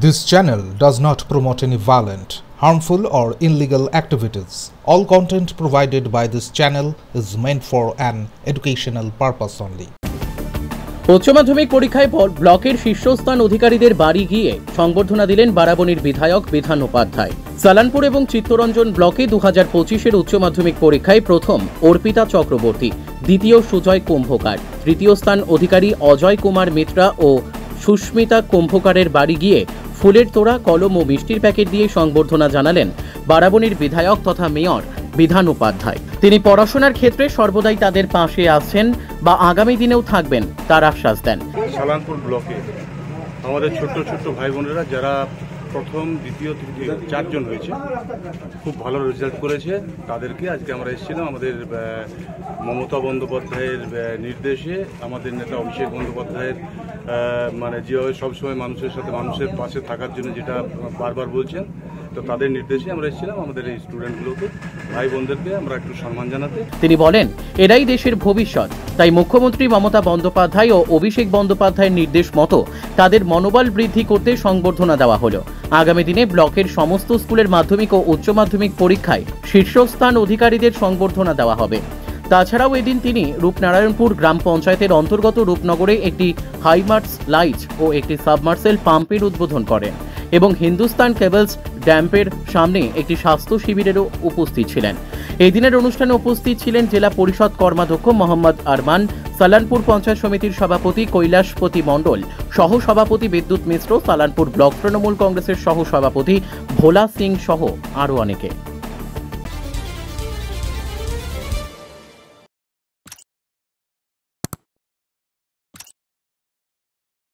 This channel does not promote any violent, harmful or illegal activities. All content provided by this channel is meant for an educational purpose only. উচ্চ মাধ্যমিক পরীক্ষায় ব্লকের শীর্ষস্থান অধিকারীদের বাড়ি গিয়ে সংবর্ধনা দিলেন বারাবণীর বিধায়ক বিধান উপাধ্যায়। সালানপুর এবং চিত্তরঞ্জন ব্লকে 2025-এর উচ্চ মাধ্যমিক পরীক্ষায় প্রথম অর্পিতা চক্রবর্তী, দ্বিতীয় সুজয় কুম্ভকার, তৃতীয় স্থান অধিকারী অজয় কুমার মিত্রা ও সুস্মিতা কুম্ভকারের বাড়ি গিয়ে ফুলের তোড়া, কলম ও মিষ্টির প্যাকেট দিয়ে সংবর্ধনা জানালেন বারাবণীর বিধায়ক তথা মেয়র বিধান উপাধ্যায়। তিনি পড়াশোনার ক্ষেত্রে সর্বদাই তাদের পাশে আছেন বা আগামী দিনেও থাকবেন তার আশ্বাস দেন। সালানপুর ব্লকে আমাদের ছোট্ট ছোট্ট ভাই বোনেরা যারা প্রথম, দ্বিতীয়, তৃতীয় 4 জন হয়েছে, খুব ভালো রেজাল্ট করেছে, তাদেরকে আজকে আমরা এসেছিলাম আমাদের মমতা বন্দ্যোপাধ্যায়ের নির্দেশে, আমাদের নেতা অভিষেক বন্দ্যোপাধ্যায়ের যেভাবে সবসময় মানুষের সাথে, মানুষের পাশে থাকার জন্য যেটা বারবার বলছেন, তো তাদের নির্দেশে আমরা এসেছিলাম আমাদের এই স্টুডেন্টগুলোকে, ভাই বোনদেরকে আমরা একটু সম্মান জানাতে। তিনি বলেন, এরাই দেশের ভবিষ্যৎ, তাই মুখ্যমন্ত্রী মমতা বন্দ্যোপাধ্যায় ও অভিষেক বন্দ্যোপাধ্যায়ের নির্দেশ মতো তাদের মনোবল বৃদ্ধি করতে সংবর্ধনা দেওয়া হলো। আগামী দিনে ব্লকের সমস্ত স্কুলের মাধ্যমিক ও উচ্চ মাধ্যমিক পরীক্ষায় শীর্ষস্থান অধিকারীদের সংবর্ধনা দেওয়া হবে। তাছাড়াও এদিন তিনি রূপনারায়ণপুর গ্রাম পঞ্চায়েতের অন্তর্গত রূপনগরে একটি হাইমার্স লাইট ও একটি সাবমার্সেল পাম্পের উদ্বোধন করেন এবং হিন্দুস্তান কেবলস ড্যাম্পের সামনে একটি স্বাস্থ্য শিবিরেরও উপস্থিত ছিলেন। এই দিনের অনুষ্ঠানে উপস্থিত ছিলেন জেলা পরিষদ কর্মাধ্যক্ষ মোহাম্মদ আরমান, সালানপুর পঞ্চায়েত সমিতির সভাপতি কৈলাসপতি মণ্ডল, সহ সভাপতি বিদ্যুৎ মিশ্র, সালানপুর ব্লক তৃণমূল কংগ্রেসের সহ সভাপতি ভোলা সিং সহ আরও অনেকে।